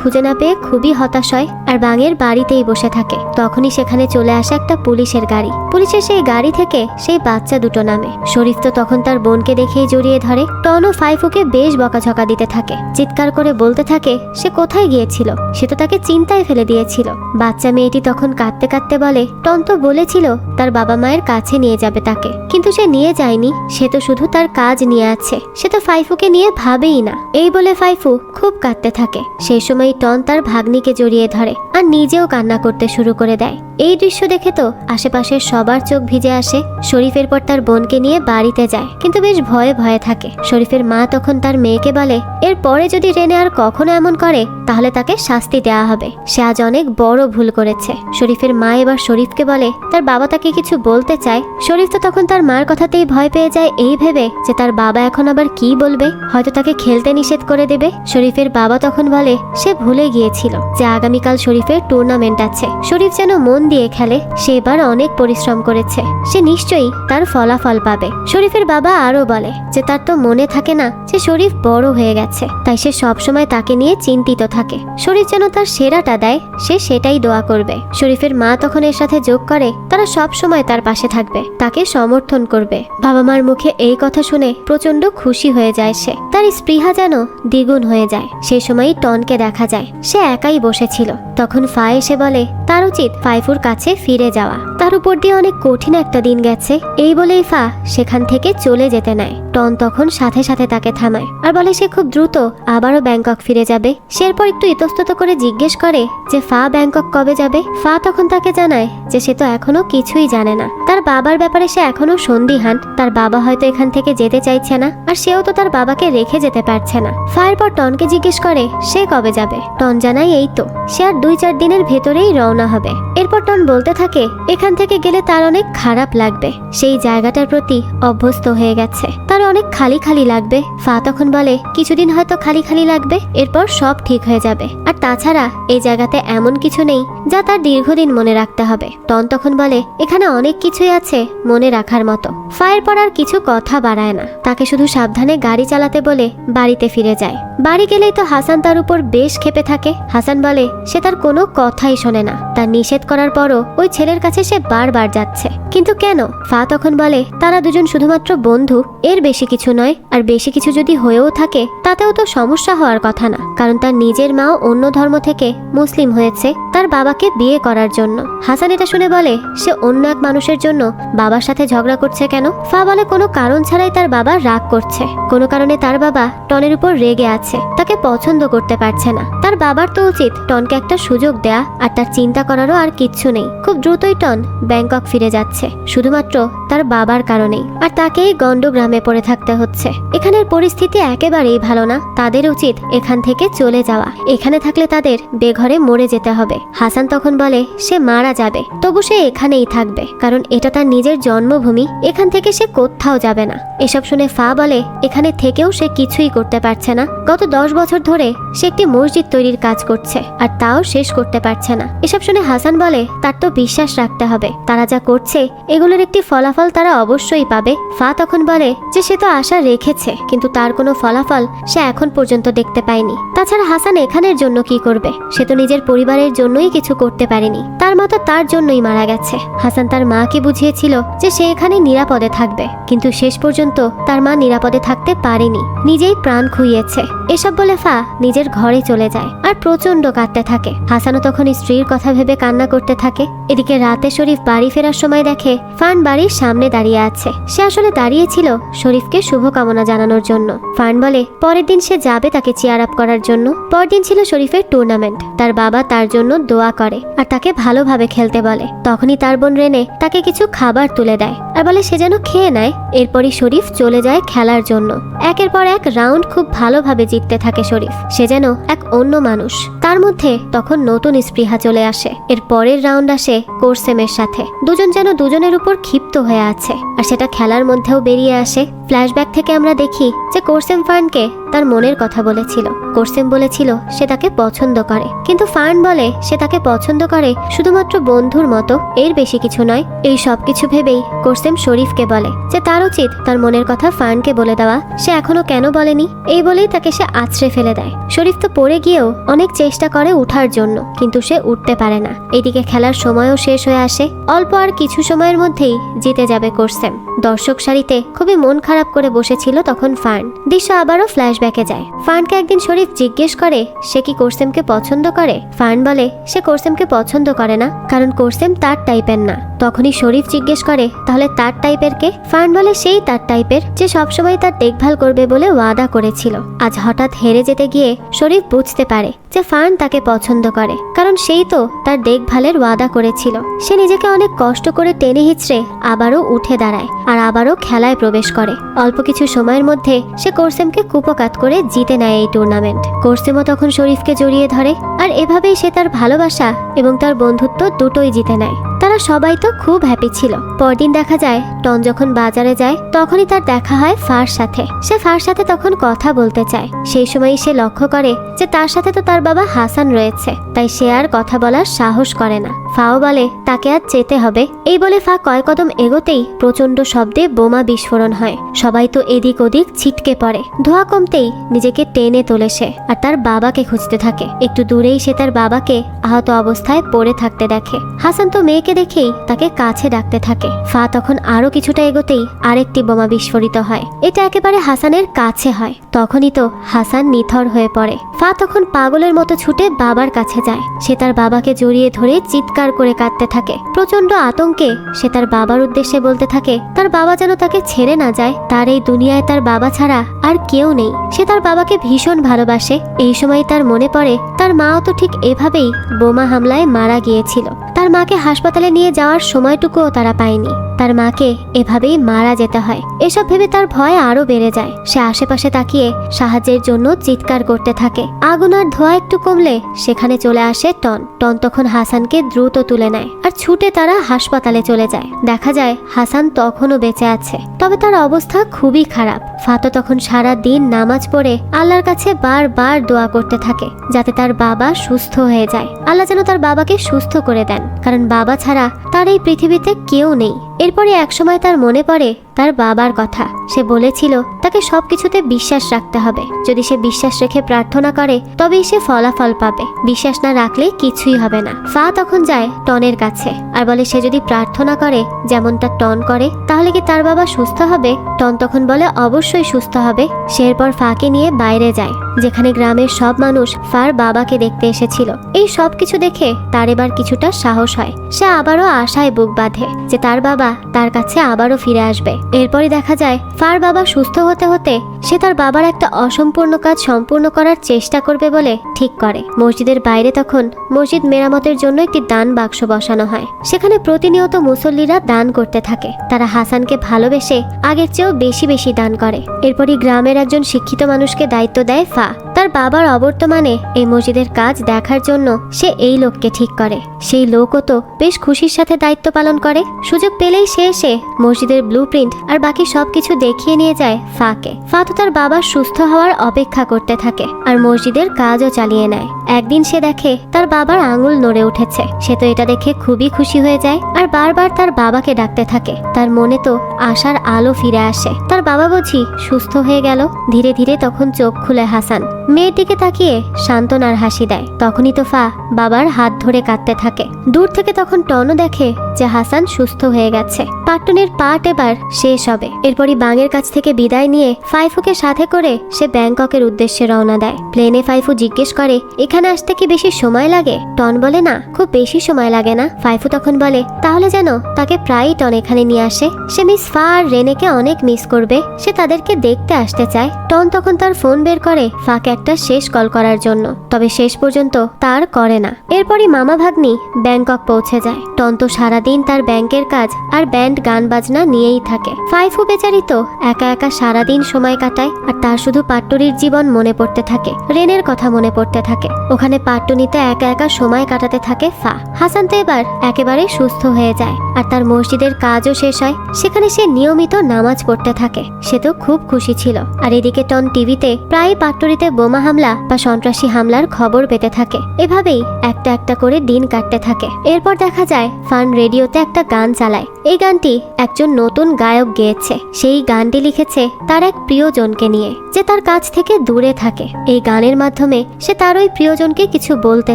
খুঁজে না পেয়ে খুবই হতাশ হয় আর বাঙের বাড়িতেই বসে থাকে। তখনই সেখানে চলে আসে একটা পুলিশের গাড়ি। পুলিশের সেই গাড়ি থেকে সেই বাচ্চা দুটো নামে। শরীফ তো তখন তার বোনকে দেখেই জড়িয়ে ধরে। টন ও ফাইফুকে বেশ বকাঝকা দিতে থাকে, চিৎকার করে বলতে থাকে সে কোথায় গিয়েছিল, সে তো তাকে চিন্তায় ফেলে দিয়েছিল। বাচ্চা মেয়েটি তখন কাঁদতে কাঁদতে বলে টন তো বলেছিল তার বাবা মায়ের কাছে নিয়ে যাবে তাকে, কিন্তু সে নিয়ে যায়নি। সে তো শুধু তার কাজ নিয়ে আছে, সে তো ফাইফুকে নিয়ে ভাবেই না। এই বলে ফাইফু খুব কাঁদতে থাকে। সেই সময় টন তার ভাগ্নিকে জড়িয়ে ধরে আর নিজেও কান্না করতে শুরু করে দেয়। এই দৃশ্য দেখে তো আশেপাশের সবার চোখ ভিজে আসে। শরীফের পর তার বোনকে নিয়ে বাড়িতে যায়, কিন্তু বেশ ভয়ে ভয়ে থাকে। শরীফের মা তখন তার মেয়েকে বলে এর পরে যদি রেনে আর কখনো এমন করে তাহলে তাকে শাস্তি দেওয়া হবে। সে আজ অনেক বড় ভুল করেছে। শরীফের মা এবার শরীফকে বলে তার বাবা তাকে কিছু বলতে চায়। শরীফ তো তখন তার মার কথাতেই ভয় পেয়ে যায়, এই ভেবে যে তার বাবা এখন আবার কি বলবে, হয়তো তাকে খেলতে নিষেধ করে দেবে। শরীফের বাবা তখন বলে সে ভুলে গিয়েছিল যে আগামীকাল শরীফের টুর্নামেন্ট আছে। শরীফ যেন মন দিয়ে খেলে, সে এবার অনেক পরিশ্রম করেছে, সে নিশ্চয়ই তার ফলাফল পাবে। শরীফের বাবা আরো বলে যে তার তো মনে থাকে না যে শরীফ বড় হয়ে গেছে, তাই সে সবসময় তাকে নিয়ে চিন্তিত থাকে। শরীফ যেন তার সেরাটা দেয়, সে সেটাই দোয়া করবে। শরীফের মা তখন এর সাথে যোগ করে তারা সব সময় তার পাশে থাকবে, তাকে সমর্থন করবে। বাবা মার মুখে এই কথা শুনে প্রচন্ড খুশি হয়ে যায় সে, তার স্পৃহা যেন দ্বিগুণ হয়ে যায়। সেই সময়ই টনকে দেখা যায়, সে একাই বসেছিল। তখন ফা এসে বলে তার উচিত ফাইফুর কাছে ফিরে যাওয়া, তার উপর দিয়ে অনেক কঠিন একটা দিন গেছে। এই বলেই ফা সেখান থেকে চলে যেতে নেয়। টন তখন সাথে সাথে তাকে থামায় আর বলে সে খুব দ্রুত আবারও ব্যাংকক ফিরে যাবে। সে এরপর একটু ইতস্তত করে জিজ্ঞেস করে যে ফা ব্যাংকক কবে যাবে। ফা তখন তাকে জানায় যে সে তো এখনো কিছুই জানে না, তার বাবার ব্যাপারে সে এখনো সন্দিহান। তার বাবা হয়তো এখান থেকে যেতে চাইছে না, আর সেও তো তার বাবাকে রেখে যেতে পারছে না। ফা এরপর টনকে জিজ্ঞেস করে সে কবে যাবে। টন জানায় এই তো সে আর 2-4 দিনের ভেতরেই রওনা হবে। এরপর টন বলতে থাকে এখান থেকে গেলে তার অনেক খারাপ লাগবে, সেই জায়গাটার প্রতি অভ্যস্ত হয়ে গেছে, তার অনেক খালি খালি লাগবে। ফা তখন বলে কিছুদিন হয়তো খালি খালি লাগবে, এরপর সব ঠিক হয়ে যাবে। আর তাছাড়া এই জায়গাতে এমন কিছু নেই যা তার দীর্ঘদিন মনে রাখতে হবে। টন তখন বলে এখানে অনেক কিছুই আছে মনে রাখার মতো। ফায়ের পর আর কিছু কথা বাড়ায় না, তাকে শুধু সাবধানে গাড়ি চালাতে বলে বাড়িতে ফিরে যায়। বাড়ি গেলেই তো হাসান তার উপর বেশ ক্ষেপে থাকে। হাসান বলে সে তার কোনো কথাই শোনে না, তার নিষেধ করার পরও ওই ছেলের কাছে সে বারবার যাচ্ছে, কিন্তু কেন? ফা তখন বলে তারা দুজন শুধুমাত্র বন্ধু, এর বেশি কিছু নয়। আর বেশি কিছু যদি হয়েও থাকে তাতেও তো সমস্যা হওয়ার কথা না, কারণ তার নিজের মাও অন্য ধর্ম থেকে মুসলিম হয়েছে তার বাবাকে বিয়ে করার জন্য। হাসান এটা শুনে বলে সে অন্য এক মানুষের জন্য বাবার সাথে ঝগড়া করছে কেন? ফা বলে কোনো কারণ ছাড়াই তার বাবা রাগ করছে, কোনো কারণে তার বাবা টনের উপর রেগে আছে, তাকে তাকে পছন্দ করতে পারছে না। তার বাবার তো উচিত টনকে একটা সুযোগ দেয়া, আর তার চিন্তা করারও আর কিচ্ছু নেই। খুব দ্রুতই টন ব্যাংকক ফিরে যাচ্ছে, শুধুমাত্র তার বাবার কারণেই, আর তাকেই গন্ডগ্রামে পড়ে থাকতে হচ্ছে। এখানের পরিস্থিতি একেবারেই ভালো না, তাদের উচিত এখান থেকে চলে যাওয়া। এখানে থাকলে তাদের বেঘরে মরে যেতে হবে। হাসান তখন বলে সে মারা যাবে, তবু সে এখানেই থাকবে, কারণ এটা তার নিজের জন্মভূমি, এখান থেকে সে কোথাও যাবে না। এসব শুনে ফা বলে এখানে থেকেও সে কিছুই করতে পারছে না। গত 10 বছর ধরে সে একটি মসজিদ তৈরির কাজ করছে, আর তাও শেষ করতে পারছে না। এসব শুনে হাসান বলে তার তো বিশ্বাস রাখতে হবে, তারা যা করছে এগুলোর একটি ফলাফল তারা অবশ্যই পাবে। ফা তখন বলে যে সে তো আশা রেখেছে, কিন্তু তার কোনো ফলাফল সে এখন পর্যন্ত দেখতে পায়নি। তাছাড়া হাসান এখানের জন্য কি করবে? সে তো নিজের পরিবারের জন্যই কিছু করতে পারেনি, তার মা তো তার জন্যই মারা গেছে। হাসান তার মাকে বুঝিয়েছিল যে সে এখানে নিরাপদে থাকবে, কিন্তু শেষ পর্যন্ত তার মা নিরাপদে থাকতে পারেনি, নিজেই প্রাণ খুইয়েছে। এসব বলে ফা নিজের ঘরে চলে যায় আর প্রচন্ড কাঁদতে থাকে। হাসানও তখন স্ত্রীর কথা ভেবে কান্না করতে থাকে। এদিকে রাতে শরীফ বাড়ি ফেরার সময় দেখে ফান বাড়ির সামনে দাঁড়িয়ে আছে। সে আসলে দাঁড়িয়েছিল শরীফকে শুভকামনা জানানোর জন্য। ফান বলে পরের দিন সে যাবে তাকে চিয়ার আপ করার জন্য। পরদিন ছিল শরীফের টুর্নামেন্ট। তার বাবা তার জন্য দোয়া করে আর তাকে ভালোভাবে খেলতে বলে। তখনই তার বোন রেনে তাকে কিছু খাবার তুলে দেয় আর বলে সে যেন খেয়ে নেয়। এরপরই শরীফ চলে যায় খেলার জন্য। একের পর এক রাউন্ড খুব ভালোভাবে জিততে থাকে শরীফ। সে যেন এক অন্য মানুষ। তার মধ্যে তখন নতুন স্পৃহা চলে আসে। এর পরের রাউন্ড আসে কোরসেমের সাথে। দুজন যেন দুজনের উপর ক্ষিপ্ত হয়ে আছে, আর সেটা খেলার মধ্যেও বেরিয়ে আসে। ফ্ল্যাশব্যাক থেকে আমরা দেখি যে কোরসেম ফার্নকে তার মনের কথা বলেছিল। কোরসেম বলেছিল সে তাকে পছন্দ করে, কিন্তু ফার্ন বলে সে তাকে পছন্দ করে শুধুমাত্র বন্ধুর মতো, এর বেশি কিছু নয়। এই সব কিছু ভেবেই কোরসেম শরীফকে বলে যে তার উচিত তার মনের কথা ফার্নকে বলে দেওয়া। সে এখনো কেন বলেনি, এই বলেই তাকে সে আছড়ে ফেলে দেয়। শরীফ তো পড়ে গিয়েও অনেক চেষ্টা করে উঠার জন্য, কিন্তু সে উঠতে পারে না। এদিকে খেলার সময়ও শেষ হয়ে আসে। অল্প আর কিছু সময়ের মধ্যেই জিতে যাবে কোরসেম। দর্শক সারিতে খুবই মন খারাপ করে বসেছিল তখন ফার্ন। দৃশ্য আবারও ফ্ল্যাশব্যাকে যায়। ফার্নকে একদিন শরীফ জিজ্ঞেস করে সে কি কোরসেমকে পছন্দ করে। ফার্ন বলে সে কোরসেমকে পছন্দ করে না, কারণ কোরসেম তার টাইপের না। তখনই শরীফ জিজ্ঞেস করে তাহলে তার টাইপের কে? ফার্ন বলে সেই তার টাইপের যে সবসময় তার দেখভাল করবে বলে ওয়াদা করেছিল। আজ হঠাৎ হেরে যেতে গিয়ে শরীফ বুঝতে পারে যে ফার্ন তাকে পছন্দ করে, কারণ সেই তো তার দেখভালের ওয়াদা করেছিল। সে নিজেকে অনেক কষ্ট করে টেনে হিচড়ে আবারও উঠে দাঁড়ায় আর আবারও খেলায় প্রবেশ করে। অল্প কিছু সময়ের মধ্যে সে কোরসেমকে কুপকাত করে জিতে নেয় এই টুর্নামেন্ট। কোরসেমও তখন শরীফকে জড়িয়ে ধরে, আর এভাবেই সে তার ভালোবাসা এবং তার বন্ধুত্ব দুটোই জিতে নেয়। তারা সবাই তো খুব হ্যাপি ছিল। পরদিন দেখা যায় টন যখন বাজারে যায় তখনই তার দেখা হয় ফার সাথে। সে ফার সাথে তখন কথা বলতে চায়। সেই সময়ই সে লক্ষ্য করে যে তার সাথে তো তার বাবা হাসান রয়েছে, তাই সে আর কথা বলার সাহস করে না। ফাও বলে তাকে আজ যেতে হবে। এই বলে ফা কয়েক কদম এগোতেই প্রচন্ড শব্দে বোমা বিস্ফোরণ হয়। সবাই তো এদিক ওদিক ছিটকে পড়ে। ধোঁয়া কমতেই নিজেকে টেনে তোলে সে আর তার বাবাকে খুঁজতে থাকে। একটু দূরেই সে তার বাবাকে আহত অবস্থায় পড়ে থাকতে দেখে। হাসান তো মেয়েকে দেখেই তাকে কাছে ডাকতে থাকে। ফা তখন আরো কিছুটা এগোতেই আরেকটি বোমা বিস্ফোরিত হয়। এটা একেবারে হাসানের কাছে হয়। তখনই তো হাসান নিথর হয়ে পড়ে। ফা তখন পাগলের মতো ছুটে বাবার কাছে যায়। সে তার বাবাকে জড়িয়ে ধরে চিৎকার করে কাঁদতে থাকে। প্রচন্ড আতঙ্কে সে তার বাবার উদ্দেশ্যে বলতে থাকে তার বাবা যেন তাকে ছেড়ে না যায়। তার এই দুনিয়ায় তার বাবা ছাড়া আর কেউ নেই। সে তার বাবাকে ভীষণ ভালোবাসে। এই সময় তার মনে পড়ে তার মাও তো ঠিক এভাবেই বোমা হামলায় মারা গিয়েছিল। তার মাকে হাসপাতালে নিয়ে যাওয়ার সময়টুকুও তারা পায়নি। তার মাকে এভাবেই মারা যেতে হয়। এসব ভেবে তার ভয় আরো বেড়ে যায়। সে আশেপাশে তাকিয়ে সাহায্যের জন্য চিৎকার করতে থাকে। আগুন আর ধোঁয়া একটু কমলে সেখানে চলে আসে টন। টন তখন হাসানকে দ্রুত তুলে নেয় আর ছুটে তারা হাসপাতালে চলে যায়। দেখা যায় হাসান তখনও বেঁচে আছে, তবে তার অবস্থা খুবই খারাপ। ফাতো তখন সারা দিন নামাজ পড়ে আল্লাহর কাছে বারবার দোয়া করতে থাকে যাতে তার বাবা সুস্থ হয়ে যায়। আল্লাহ যেন তার বাবাকে সুস্থ করে দেন, কারণ বাবা ছাড়া তার এই পৃথিবীতে কেউ নেই। এরপরে একসময় তার মনে পড়ে তার বাবার কথা। সে বলেছিল তাকে সবকিছুতে বিশ্বাস রাখতে হবে। যদি সে বিশ্বাস রেখে প্রার্থনা করে তবেই সে ফলাফল পাবে। বিশ্বাস না রাখলে কিছুই হবে না। ফা তখন যায় টনের কাছে আর বলে সে যদি প্রার্থনা করে যেমনটা টন করে তাহলে কি তার বাবা সুস্থ হবে? টন তখন বলে অবশ্যই সুস্থ হবে। সে এরপর ফাকে নিয়ে বাইরে যায়, যেখানে গ্রামের সব মানুষ ফার বাবাকে দেখতে এসেছিল। এই সব কিছু দেখে তার এবার কিছুটা সাহস হয়। সে আবারও আশায় বুক বাঁধে যে তার বাবা তার কাছে আবারও ফিরে আসবে। এরপরই দেখা যায় ফার বাবা সুস্থ হতে হতে সে তার বাবার একটা অসম্পূর্ণ কাজ সম্পূর্ণ করার চেষ্টা করবে বলে ঠিক করে। মসজিদের বাইরে তখন মসজিদ মেরামতের জন্য একটি দান বাক্স বসানো হয়। সেখানে প্রতিনিয়ত মুসল্লিরা দান করতে থাকে। তারা হাসানকে ভালোবেসে আগের চেয়েও বেশি বেশি দান করে। এরপরই গ্রামের একজন শিক্ষিত মানুষকে দায়িত্ব দেয় ফা। তার বাবার অবর্তমানে এই মসজিদের কাজ দেখার জন্য সে এই লোককে ঠিক করে। সেই লোকও তো বেশ খুশির সাথে দায়িত্ব পালন করে। সুযোগ পেলেই সে এসে মসজিদের ব্লুপ্রিন্ট আর বাকি সবকিছু দেখিয়ে নিয়ে যায় ফাকে। ফা তো তার বাবার সুস্থ হওয়ার অপেক্ষা করতে থাকে আর মসজিদের কাজও চালিয়ে নেয়। একদিন সে দেখে তার বাবার আঙুল নড়ে উঠেছে। সে তো এটা দেখে খুবই খুশি হয়ে যায় আর বারবার তার বাবাকে ডাকতে থাকে। তার মনে তো আশার আলো ফিরে আসে। তার বাবা বুঝি সুস্থ হয়ে গেল। ধীরে ধীরে তখন চোখ খুলে হাসান। মেয়ের দিকে তাকিয়ে সান্ত্বনার হাসি দেয়। তখনই তো ফা বাবার হাত ধরে কাঁদতে থাকে। দূর থেকে তখন টনও দেখে যে হাসান সুস্থ হয়ে গেছে। পাট্টনের পাঠ এবার শেষ হবে। এরপরই বাঙের কাছ থেকে বিদায় নিয়ে ফাইফুকে সাথে করে সে ব্যাংককের উদ্দেশ্যে রওনা দেয়। প্লেনে ফাইফু জিজ্ঞেস করে, এখানে আসতে কি বেশি সময় লাগে? টন বলে, না, খুব বেশি সময় লাগে না। ফাইফু তখন বলে, তাহলে যেন তাকে প্রায়ই টন এখানে নিয়ে আসে। সে মিস ফা আর রেনেকে অনেক মিস করবে। সে তাদেরকে দেখতে আসতে চায়। টন তখন তার ফোন বের করে ফাকে একটা শেষ কল করার জন্য, তবে শেষ পর্যন্ত তার করে না। এরপরই মামা ভাগ্নি ব্যাংকক পৌঁছে যায়। টন তো সারাদিন তার ব্যাংকের কাজ আর ব্যান্ড গান বাজনা নিয়েই থাকে। ফাইফু বেচারি তো একা একা সারাদিন সময় কাটায় আর তার শুধু পাট্টুরির জীবন মনে পড়তে থাকে, রেনের কথা মনে পড়তে থাকে। ওখানে পাট্টুনিতে একা একা সময় কাটাতে থাকে ফা। হাসান তো এবার একেবারে সুস্থ হয়ে যায় আর তার মসজিদের কাজও শেষ হয়। সেখানে সে নিয়মিত নামাজ পড়তে থাকে। সে তো খুব খুশি ছিল। আর এদিকে টন টিভিতে প্রায় পাট্টুরিতে বোমা হামলা বা সন্ত্রাসী হামলার খবর পেতে থাকে। এভাবেই একটা একটা করে দিন কাটতে থাকে। এরপর দেখা যায় ফান রেডিওতে একটা গান চালায়। এই গানটি একজন নতুন গায়ক গেয়েছে। সেই গানটি লিখেছে তার এক প্রিয়জনকে নিয়ে, যে তার কাছ থেকে দূরে থাকে। এই গানের মাধ্যমে সে তার ওই প্রিয়জনকে কিছু বলতে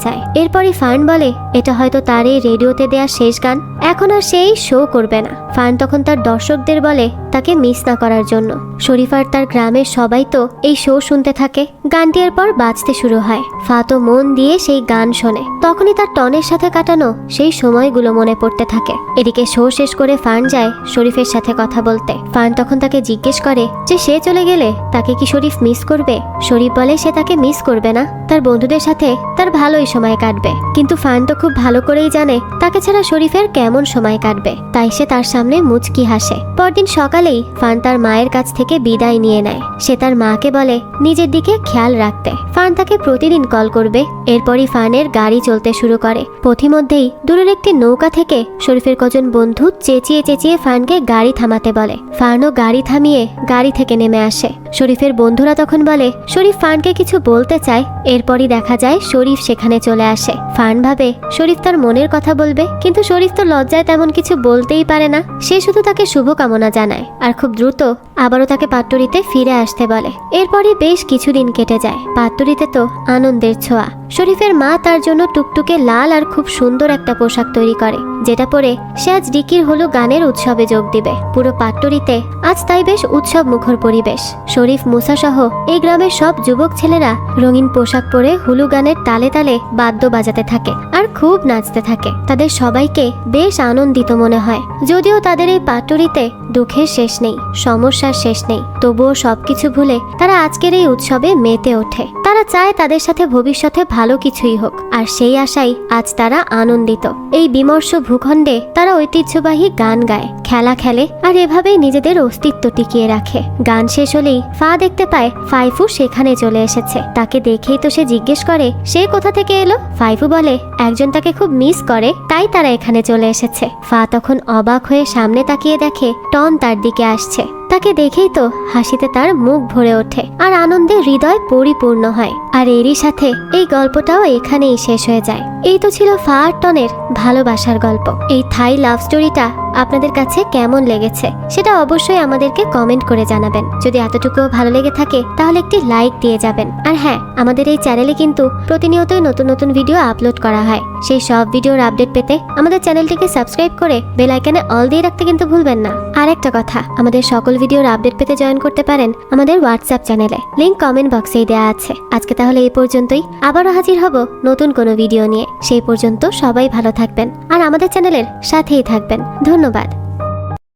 চায়। এরপরই ফান বলে, এটা হয়তো তার এই রেডিওতে দেয়া শেষ গান, এখন আর সেই শো করবে না। ফান তখন তার দর্শকদের বলে তাকে মিস না করার জন্য। শরীফার তার গ্রামের সবাই তো এই শো শুনতে থাকে। গানটি এরপর বাজতে শুরু হয়। ফা তো মন দিয়ে সেই গান শোনে। তখনই তার টনের সাথে কাটানো সেই সময়গুলো মনে পড়তে থাকে। এদিকে শো শেষ করে ফান যায় শরীফের সাথে কথা বলতে। ফান তখন তাকে জিজ্ঞেস করে যে সে চলে গেলে তাকে কি শরীফ মিস করবে? শরীফ বলে সে তাকে মিস করবে না, তার বন্ধুদের সাথে তার ভালোই সময় কাটবে। কিন্তু ফান তো খুব ভালো করেই জানে তাকে ছাড়া শরীফের কেমন সময় কাটবে, তাই সে তার সামনে মুচকি হাসে। পরদিন সকালেই ফান তার মায়ের কাছ থেকে বিদায় নিয়ে নেয়। সে তার মাকে বলে নিজের দিকে খেয়াল রাখতে। ফান তাকে প্রতিদিন কল করবে। এরপরই ফানের গাড়ি চলতে শুরু করে। পথিমধ্যেই দূরের একটি নৌকা থেকে শরীফের কজন বন্ধু চেঁচিয়ে চেঁচিয়ে ফানকে গাড়ি থামাতে বলে। ফানও গাড়ি থামিয়ে গাড়ি থেকে নেমে আসে। শরীফের বন্ধুরা তখন বলে শরীফ ফানকে কিছু বলতে চায়। এরপরই দেখা যায় শরীফ সেখানে চলে আসে। ফান ভাবে শরীফ তার মনের কথা বলবে, কিন্তু শরীফ তো লজ্জায় তেমন কিছু বলতেই পারে না। সে শুধু তাকে শুভকামনা জানায় আর খুব দ্রুত আবারও তাকে পাট্টুরিতে ফিরে আসতে বলে। এরপরই বেশ কিছুদিন কেটে যায়। পাট্টুরিতে তো আনন্দের ছোঁয়া। শরীফের মা তার জন্য টুকটুকে লাল আর খুব সুন্দর একটা পোশাক তৈরি করে, যেটা পরে সে আজ ডিকির হলু গানের উৎসবে যোগ দিবে। পুরো পাট্টুরিতে আজ তাই বেশ উৎসব মুখর পরিবেশ। শরীফ, মুসা সহ এই গ্রামের সব যুবক ছেলেরা রঙিন পোশাক পরে হুলু গানের তালে তালে বাদ্য বাজাতে থাকে আর খুব নাচতে থাকে। তাদের সবাইকে বেশ আনন্দিত মনে হয়। যদিও তাদের এই পাট্টুরিতে দুঃখের শেষ নেই, সমস্যার শেষ নেই, তবুও সবকিছু ভুলে তারা আজকের এই উৎসবে মেতে ওঠে। তারা চায় তাদের সাথে ভবিষ্যতে ভালো কিছুই হোক, আর সেই আশাই আজ তারা আনন্দিত। এই বিমর্ষ ভূখণ্ডে তারা ঐতিহ্যবাহী গান গায়, খেলা খেলে আর এভাবেই নিজেদের অস্তিত্ব টিকিয়ে রাখে। গান শেষ হলেই ফা দেখতে পায় ফাইফু সেখানে চলে এসেছে। তাকে দেখেই তো সে জিজ্ঞেস করে সে কোথা থেকে এলো। ফাইফু বলে একজন তাকে খুব মিস করে, তাই তারা এখানে চলে এসেছে। ফা তখন অবাক হয়ে সামনে তাকিয়ে দেখে টন তার দিকে আসছে। তাকে দেখেই তো হাসিতে তার মুখ ভরে ওঠে আর আনন্দে হৃদয় পরিপূর্ণ হয়। আর এরই সাথে এই গল্পটাও এখানেই শেষ হয়ে যায়। এই তো ছিল ফা আর টনের ভালোবাসার গল্প। এই থাই লাভ স্টোরিটা আপনাদের কাছে কেমন লেগেছে সেটা অবশ্যই আমাদেরকে কমেন্ট করে জানাবেন। যদি এতটুকুও ভালো লেগে থাকে তাহলে একটি লাইক দিয়ে যাবেন। আর হ্যাঁ, আমাদের এই চ্যানেলে কিন্তু প্রতিনিয়তই নতুন নতুন ভিডিও আপলোড করা হয়। সেই সব ভিডিওর আপডেট পেতে আমাদের চ্যানেলটিকে সাবস্ক্রাইব করে বেল আইকনে অল দিয়ে রাখতে কিন্তু ভুলবেন না। আর একটা কথা, আমাদের সকল ভিডিওর আপডেট পেতে জয়েন করতে পারেন আমাদের হোয়াটসঅ্যাপ চ্যানেলে, লিংক কমেন্ট বক্সেই দেওয়া আছে। আজকে তাহলে এই পর্যন্তই। আবারও হাজির হব নতুন কোনো ভিডিও নিয়ে। সেই পর্যন্ত সবাই ভালো থাকবেন আর আমাদের চ্যানেলের সাথেই থাকবেন। ধন্যবাদ।